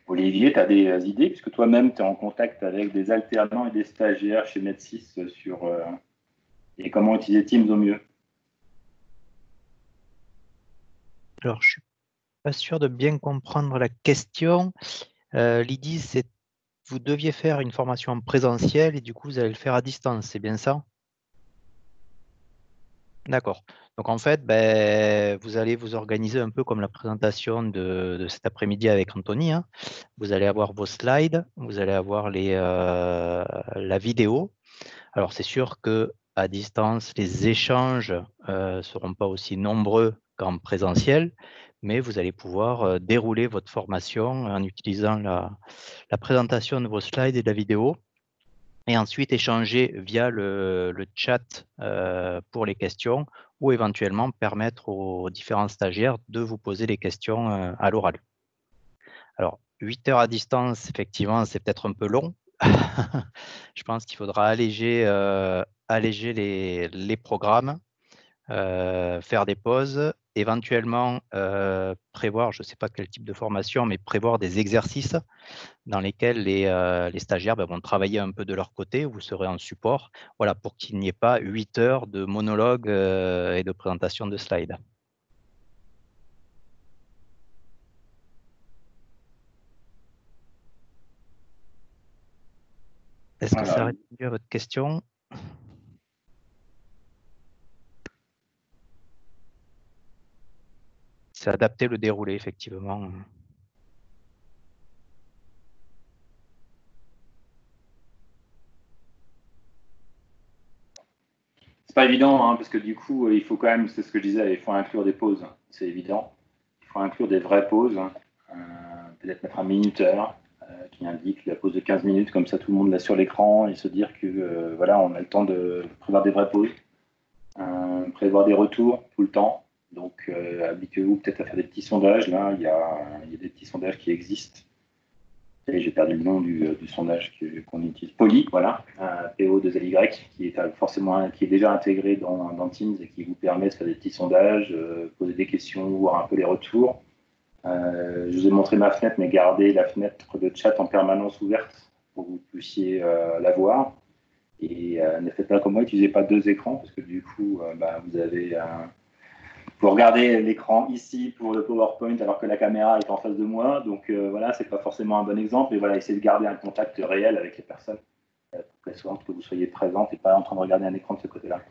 Olivier, tu as des idées, puisque toi-même, tu es en contact avec des alternants et des stagiaires chez Med6 sur et comment utiliser Teams au mieux? Alors, je suis pas sûr de bien comprendre la question. L'idée, c'est vous deviez faire une formation en présentiel et du coup, vous allez le faire à distance, c'est bien ça? D'accord. Donc, en fait, vous allez vous organiser un peu comme la présentation de cet après-midi avec Anthony, hein. Vous allez avoir vos slides, vous allez avoir la vidéo. Alors, c'est sûr qu'à distance, les échanges ne seront pas aussi nombreux qu'en présentiel, mais vous allez pouvoir dérouler votre formation en utilisant la présentation de vos slides et de la vidéo, et ensuite échanger via le chat pour les questions, ou éventuellement permettre aux différents stagiaires de vous poser les questions à l'oral. Alors, 8 heures à distance, effectivement, c'est peut-être un peu long. Je pense qu'il faudra alléger les programmes, faire des pauses, éventuellement prévoir, je ne sais pas quel type de formation, mais prévoir des exercices dans lesquels les stagiaires vont travailler un peu de leur côté, vous serez en support, voilà, pour qu'il n'y ait pas 8 heures de monologue et de présentation de slides. Est-ce que ça a répondu à votre question? C'est adapter le déroulé, effectivement. C'est pas évident, hein, parce que du coup, il faut quand même, c'est ce que je disais, il faut inclure des pauses, c'est évident. Il faut inclure des vraies pauses, peut-être mettre un minuteur qui indique la pause de 15 minutes, comme ça tout le monde l'a sur l'écran, et se dire que voilà, on a le temps de prévoir des vraies pauses, prévoir des retours tout le temps. Donc, habituez-vous peut-être à faire des petits sondages. Là, il y a des petits sondages qui existent. Et j'ai perdu le nom du sondage qu'on utilise. Poly, voilà, PO2LY, qui est déjà intégré dans Teams et qui vous permet de faire des petits sondages, poser des questions, voir un peu les retours. Je vous ai montré ma fenêtre, mais gardez la fenêtre de chat en permanence ouverte pour que vous puissiez la voir. Et ne faites pas comme moi, n'utilisez pas 2 écrans, parce que du coup, vous avez vous regardez l'écran ici pour le PowerPoint alors que la caméra est en face de moi. Donc voilà, c'est pas forcément un bon exemple. Mais voilà, essayez de garder un contact réel avec les personnes pour que vous soyez présente et pas en train de regarder un écran de ce côté-là,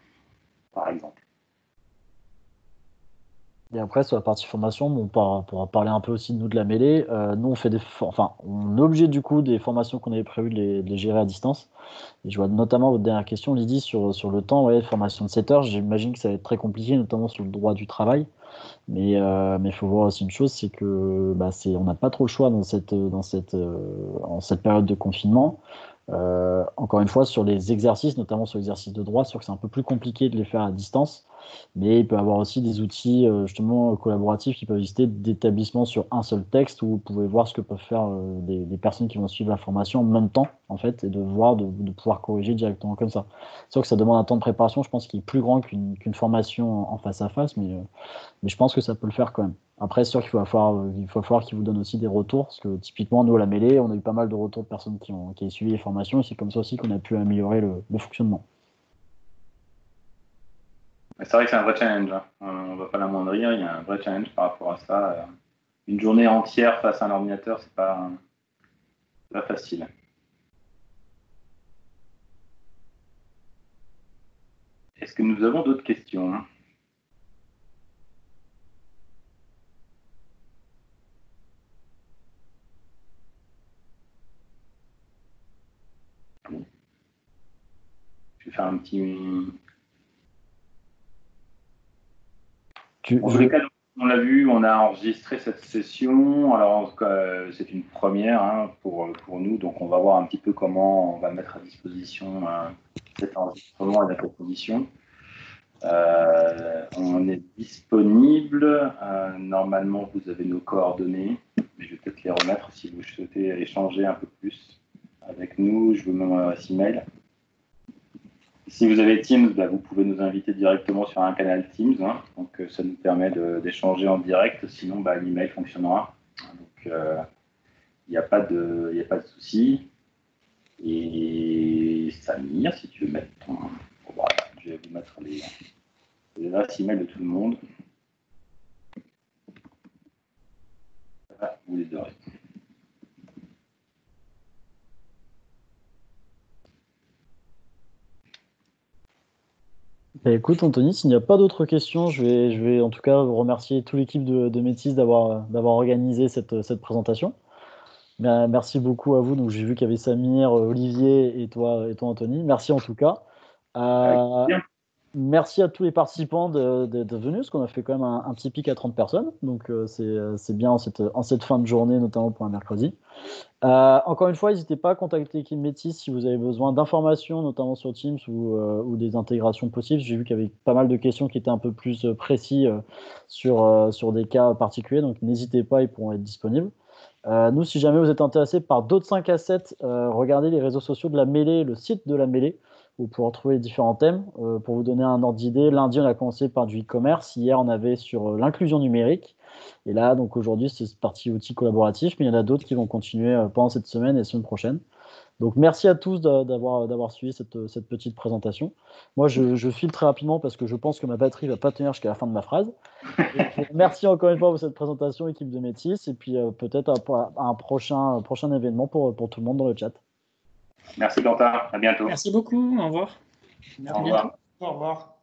par exemple. Et après, sur la partie formation, on pourra parler un peu aussi de nous de la mêlée. Nous, on fait on est obligé du coup des formations qu'on avait prévues de les gérer à distance. Et je vois notamment votre dernière question, Lydie, sur le temps, ouais, formation de 7 heures. J'imagine que ça va être très compliqué, notamment sur le droit du travail. Mais il faut voir aussi une chose, c'est que on n'a pas trop le choix en cette période de confinement. Encore une fois, sur les exercices, notamment sur l'exercice de droit, c'est sûr que c'est un peu plus compliqué de les faire à distance, mais il peut y avoir aussi des outils justement collaboratifs qui peuvent exister d'établissements sur un seul texte où vous pouvez voir ce que peuvent faire des personnes qui vont suivre la formation en même temps, en fait, et de pouvoir corriger directement comme ça. C'est sûr que ça demande un temps de préparation, je pense, qui est plus grand qu'une formation en face à face, mais je pense que ça peut le faire quand même. Après, c'est sûr qu'il va falloir qu'ils vous donnent aussi des retours, parce que typiquement, nous, à la mêlée, on a eu pas mal de retours de personnes qui ont suivi les formations, et c'est comme ça aussi qu'on a pu améliorer le fonctionnement. C'est vrai que c'est un vrai challenge. Hein. On ne va pas l'amoindrir, il y a un vrai challenge par rapport à ça. Une journée entière face à un ordinateur, c'est pas facile. Est-ce que nous avons d'autres questions? Je vais faire un petit... En tous les cas, on l'a vu, on a enregistré cette session. Alors, c'est une première hein, pour nous. Donc, on va voir un petit peu comment on va mettre à disposition cet enregistrement avec les conditions. On est disponible. Normalement, vous avez nos coordonnées. Mais je vais peut-être les remettre si vous souhaitez échanger un peu plus avec nous. Je vous mets mon adresse email. Si vous avez Teams, vous pouvez nous inviter directement sur un canal Teams. Hein. Donc, ça nous permet d'échanger en direct. Sinon, l'email fonctionnera. Donc, il n'y a pas de souci. Et Samir, si tu veux mettre ton... Voilà, je vais vous mettre les adresses email de tout le monde. Vous les aurez. Écoute, Anthony, s'il n'y a pas d'autres questions, je vais en tout cas remercier toute l'équipe de Métis d'avoir organisé cette présentation. Merci beaucoup à vous. Donc, j'ai vu qu'il y avait Samir, Olivier et toi, Anthony. Merci en tout cas. Merci à tous les participants d'être venus, parce qu'on a fait quand même un petit pic à 30 personnes. Donc, c'est bien en cette fin de journée, notamment pour un mercredi. Encore une fois, n'hésitez pas à contacter l'équipe Métis si vous avez besoin d'informations, notamment sur Teams ou des intégrations possibles. J'ai vu qu'il y avait pas mal de questions qui étaient un peu plus précises sur des cas particuliers. Donc, n'hésitez pas, ils pourront être disponibles. Nous, si jamais vous êtes intéressé par d'autres 5 à 7, regardez les réseaux sociaux de la Mêlée, le site de la Mêlée, où vous pourrez retrouver les différents thèmes. Pour vous donner un ordre d'idée, lundi, on a commencé par du e-commerce. Hier, on avait sur l'inclusion numérique. Et là, donc aujourd'hui, c'est parti outils collaboratifs, mais il y en a d'autres qui vont continuer pendant cette semaine et la semaine prochaine. Donc, merci à tous d'avoir suivi cette petite présentation. Moi, je file très rapidement parce que je pense que ma batterie ne va pas tenir jusqu'à la fin de ma phrase. Merci encore une fois pour cette présentation, équipe de Métis, et puis peut-être un prochain événement pour tout le monde dans le chat. Merci Quentin, à bientôt. Merci beaucoup, au revoir. Au revoir. Au revoir.